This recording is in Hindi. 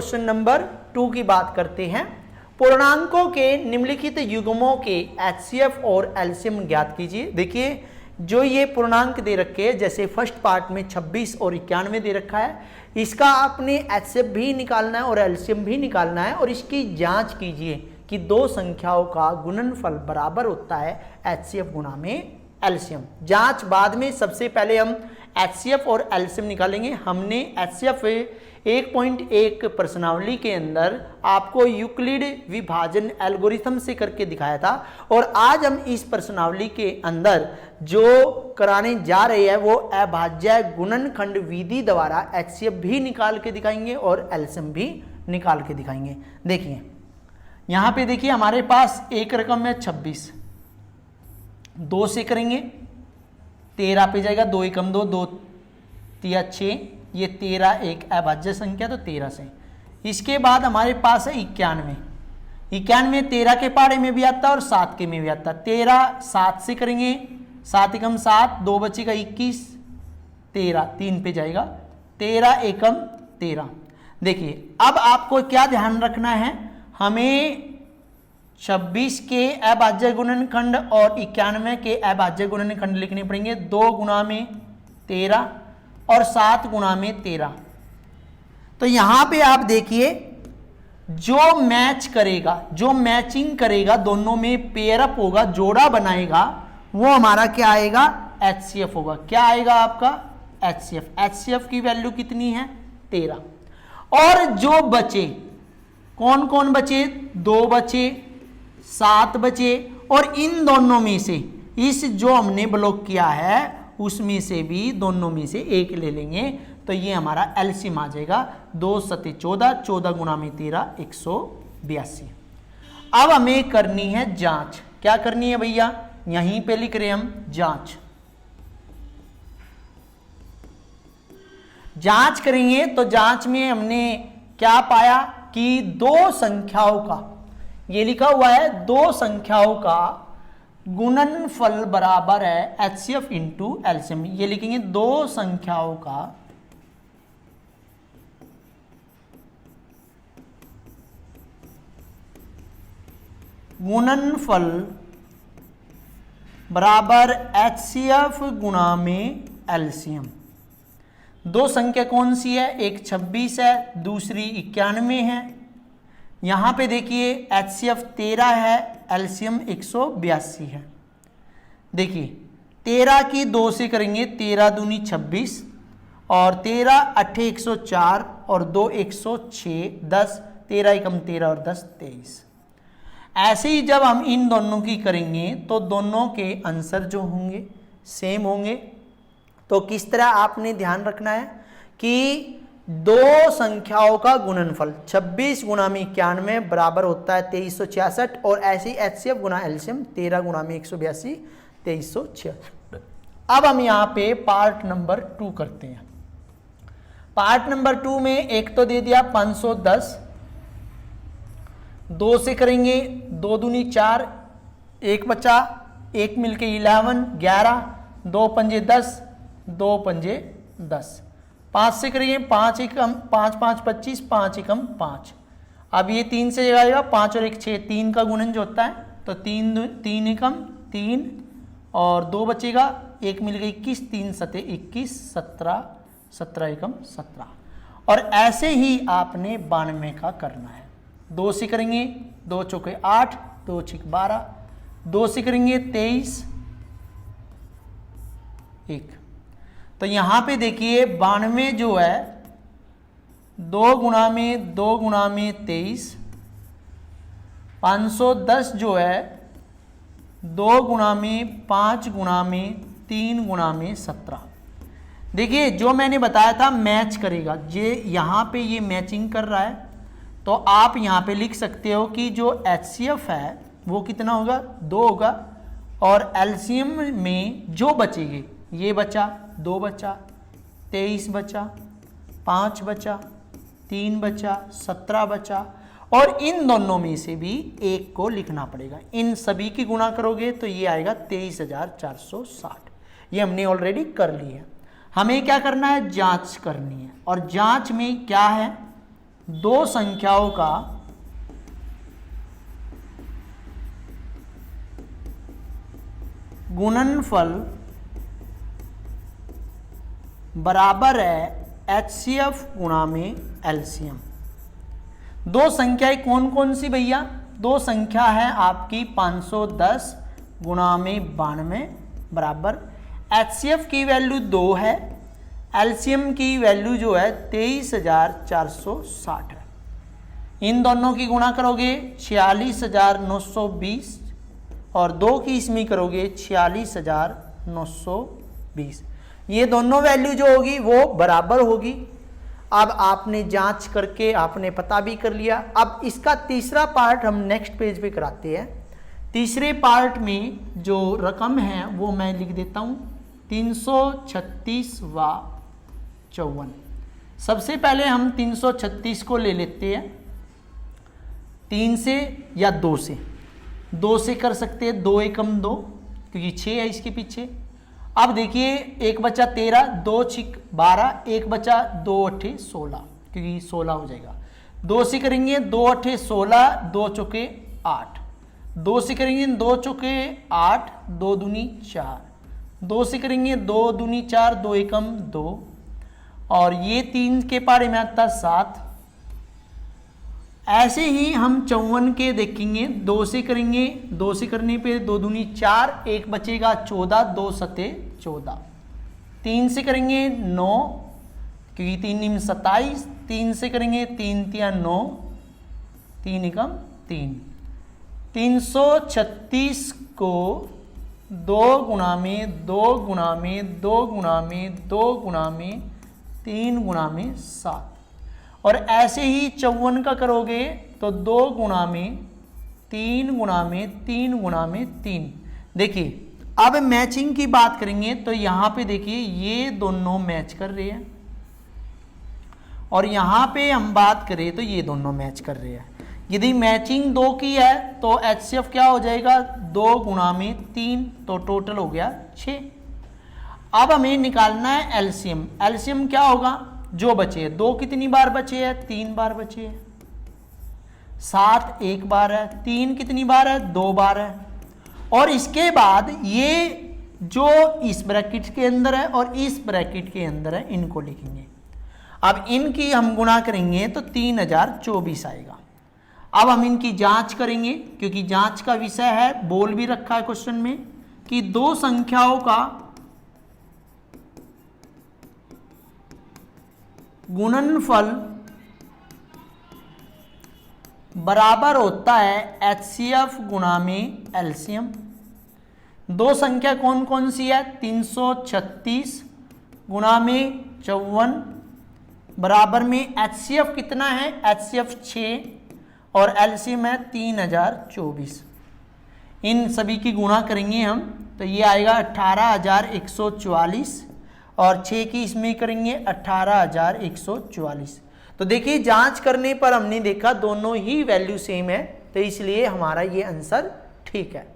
क्वेश्चन नंबर 2 की बात करते हैं। पूर्णांकों के निम्नलिखित युग्मों के एचसीएफ और एलसीएम ज्ञात कीजिए। देखिए जो ये पूर्णांक दे रखे हैं, जैसे फर्स्ट पार्ट में 26 और 91 दे रखा है, इसका आपने एचसीएफ भी निकालना है और एलसीएम भी निकालना है और इसकी जांच कीजिए कि दो संख्याओं का गुणनफल बराबर होता है एचसीएफ गुणा में एलसीएम। जांच बाद में, सबसे पहले हम एचसीएफ और एलसीएम निकालेंगे। हमने एचसीएफ 1.1 प्रश्नावली के अंदर आपको यूक्लिड विभाजन एल्गोरिथम से करके दिखाया था और आज हम इस प्रश्नावली के अंदर जो कराने जा रहे हैं वो अभाज्य गुणनखंड विधि द्वारा एचसीएफ भी निकाल के दिखाएंगे और एलसीएम भी निकाल के दिखाएंगे। देखिए यहां पे देखिए हमारे पास एक रकम है 26, 2 से करेंगे 13 पे जाएगा, 2 एकम 2, 2 तिया 6, ये 13 एक अभाज्य संख्या तो 13 से। इसके बाद हमारे पास है 91, 91 13 के पाड़े में भी आता है और 7 के में भी आता है। 13 7 से करेंगे, 7 एकम 7, 2 बचेगा 21, 13 3 पे जाएगा, 13 एकम 13। देखिए अब आपको क्या ध्यान रखना है, हमें 26 के अभाज्य गुणनखंड और 91 के अभाज्य गुणनखंड लिखने पड़ेंगे। 2 गुणा में 13 और 7 गुणा में 13। तो यहां पे आप देखिए जो मैच करेगा, जो मैचिंग करेगा, दोनों में पेयर अप होगा, जोड़ा बनाएगा, वो हमारा क्या आएगा, एचसीएफ होगा। क्या आएगा आपका, एचसीएफ। एचसीएफ की वैल्यू कितनी है, 13। और जो बचे, कौन कौन बचे, 2 बचे, 7 बचे और इन दोनों में से इस जो हमने ब्लॉक किया है उसमें से भी दोनों में से एक ले लेंगे तो ये हमारा एलसीएम आ जाएगा। 2 सते 14, 14 गुणा में 13, 182। अब हमें करनी है जांच। क्या करनी है भैया, यहीं पे लिख रहे हैं हम जांच। जांच करेंगे तो जांच में हमने क्या पाया कि दो संख्याओं का, ये लिखा हुआ है, दो संख्याओं का गुणनफल बराबर है एचसीएफ इंटू एलसीएम। ये लिखेंगे दो संख्याओं का गुणनफल बराबर एचसीएफ गुणा में एलसीएम। दो संख्या कौन सी है, एक 26 है, दूसरी 91 है। यहां पे देखिए एचसीएफ 13 है, एलसीएम 182 है। देखिए 13 की 2 से करेंगे, 13 दूनी 26 और 13 8 104 और 2 106, 10 13 एकम 13 और 10 23। ऐसे ही जब हम इन दोनों की करेंगे तो दोनों के आंसर जो होंगे सेम होंगे। तो किस तरह आपने ध्यान रखना है कि दो संख्याओं का गुणनफल 26 गुणा में 91 बराबर होता है 2366 और ऐसे ही एचसीएफ गुणा एलसीएम 13 गुणा में 182, 2366। अब हम यहां पे पार्ट नंबर 2 करते हैं। पार्ट नंबर 2 में एक तो दे दिया 510, 2 से करेंगे, 2 दूनी 4, 1 बचा, 1 मिलके 11, 11, 2 पंजे 10, 2 पंजे 10। 5 से करेंगे, 5 एकम 5 5 25, 5 एकम 5। अब ये 3 से जाएगा, 5 और 1 6, 3 का गुणन जो होता है तो 3 एकम 3 और 2 बचेगा, 1 मिल गई 21, 3 सते 21, 17, 17 एकम 17। और ऐसे ही आपने 92 का करना है। 2 से करेंगे, 2 चौके 8, 2 छिक 12, 2 से करेंगे 23, 1। तो यहां पे देखिए 92 जो है 2 गुणा में 2 गुणा में 23, 510 जो है 2 गुणा में 5 गुणा में 3 गुणा में 17। देखिए जो मैंने बताया था मैच करेगा, ये यहां पे ये मैचिंग कर रहा है तो आप यहां पे लिख सकते हो कि जो एचसीएफ है वो कितना होगा, 2 होगा और एलसीएम में जो बचेंगे, ये बचा, 2 बचा, 23 बचा, 5 बचा, 3 बचा, 17 बचा और इन दोनों में से भी एक को लिखना पड़ेगा। इन सभी की गुणा करोगे तो ये आएगा 23,460। ये हमने ऑलरेडी कर ली है। हमें क्या करना है, जांच करनी है। और जांच में क्या है, दो संख्याओं का गुणनफल बराबर है HCF गुणा में LCM। दो संख्याएं कौन कौन सी भैया? दो संख्या है आपकी 510 गुणा में 92 बराबर HCF की वैल्यू 2 है, LCM की वैल्यू जो है 23,460 है। इन दोनों की गुणा करोगे 46,920 और 2 की इसमें करोगे 46,920। ये दोनों वैल्यू जो होगी वो बराबर होगी। अब आपने जांच करके आपने पता भी कर लिया। अब इसका तीसरा पार्ट हम नेक्स्ट पेज पे कराते हैं। तीसरे पार्ट में जो रकम है वो मैं लिख देता हूँ 336 व 54। सबसे पहले हम 336 को ले लेते हैं 3 से या 2 से। 2 से कर सकते हैं, 2 एकम 2 क्योंकि 6 है इसके पीछे। अब देखिए 1 बचा 13, 2 छिक 12, 1 बचा 2 अट्ठे 16 क्योंकि 16 हो जाएगा। 2 से करेंगे 2 अट्ठे 16, 2 चौके 8। 2 से करेंगे 2 चौके 8, 2 दूनी 4। 2 से करेंगे 2 दूनी 4, 2 एकम 2 और ये 3 के पारे में आता 7। ऐसे ही हम 54 के देखेंगे। 2 से करेंगे, 2 से करने पे 2 दूनी 4, 1 बचेगा 14, 2 सते 14। 3 से करेंगे 9 क्योंकि 3 निम 27। 3 से करेंगे 3 तिया 9, 3 एकम 3। 336 को 2 गुणा में 2 गुणा में 2 गुणा में 2 गुणा में 3 गुणा में 7 और ऐसे ही 54 का करोगे तो 2 गुणा में 3 गुणा में 3 गुणा में 3। देखिए अब मैचिंग की बात करेंगे तो यहां पे देखिए ये दोनों मैच कर रहे हैं और यहां पे हम बात करें तो ये दोनों मैच कर रहे हैं। यदि मैचिंग 2 की है तो HCF क्या हो जाएगा 2 गुणा में 3 तो टोटल हो गया 6। अब हमें निकालना है LCM। LCM क्या होगा जो बचे हैं। 2 कितनी बार बचे हैं 3 बार बचे हैं। 7 1 बार है। 3 कितनी बार है 2 बार है। और इसके बाद ये जो इस ब्रैकेट के अंदर है और इस ब्रैकेट के अंदर है इनको लिखेंगे। अब इनकी हम गुणा करेंगे तो 3024 आएगा। अब हम इनकी जांच करेंगे क्योंकि जांच का विषय है, बोल भी रखा है क्वेश्चन में कि दो संख्याओं का गुणनफल बराबर होता है HCF गुणा में LCM। दो संख्या कौन कौन सी है 336 गुणा में 54 बराबर में HCF कितना है HCF 6 और LCM है 3024। इन सभी की गुणा करेंगे हम तो ये आएगा 18,144 और 6 की इसमें करेंगे 18,144। तो देखिए जांच करने पर हमने देखा दोनों ही वैल्यू सेम है तो इसलिए हमारा ये आंसर ठीक है।